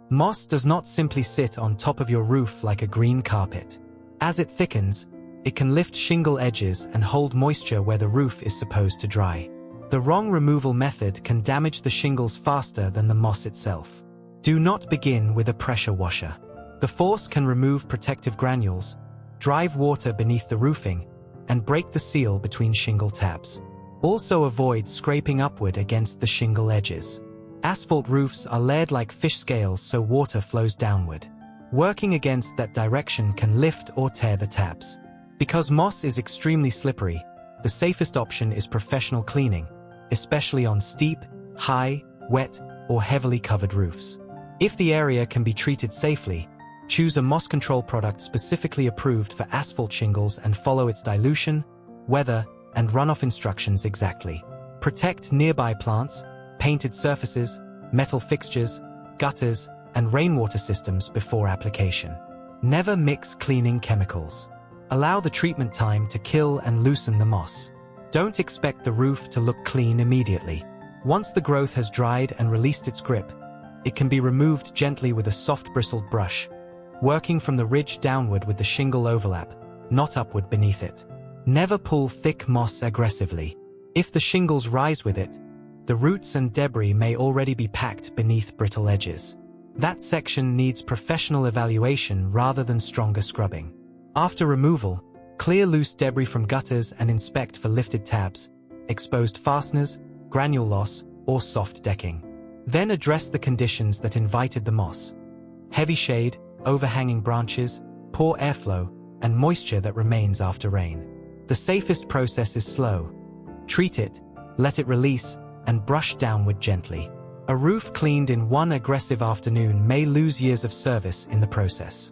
Moss does not simply sit on top of your roof like a green carpet. As it thickens, it can lift shingle edges and hold moisture where the roof is supposed to dry. The wrong removal method can damage the shingles faster than the moss itself. Do not begin with a pressure washer. The force can remove protective granules, drive water beneath the roofing, and break the seal between shingle tabs. Also avoid scraping upward against the shingle edges. Asphalt roofs are layered like fish scales so water flows downward. Working against that direction can lift or tear the tabs. Because moss is extremely slippery, the safest option is professional cleaning, especially on steep, high, wet, or heavily covered roofs. If the area can be treated safely, choose a moss control product specifically approved for asphalt shingles and follow its dilution, weather, and runoff instructions exactly. Protect nearby plants, painted surfaces, metal fixtures, gutters, and rainwater systems before application. Never mix cleaning chemicals. Allow the treatment time to kill and loosen the moss. Don't expect the roof to look clean immediately. Once the growth has dried and released its grip, it can be removed gently with a soft bristled brush, working from the ridge downward with the shingle overlap, not upward beneath it. Never pull thick moss aggressively. If the shingles rise with it, the roots and debris may already be packed beneath brittle edges. That section needs professional evaluation rather than stronger scrubbing. After removal, clear loose debris from gutters and inspect for lifted tabs, exposed fasteners, granule loss, or soft decking. Then address the conditions that invited the moss: heavy shade, overhanging branches, poor airflow, and moisture that remains after rain. The safest process is slow. Treat it, let it release, and brush downward gently. A roof cleaned in one aggressive afternoon may lose years of service in the process.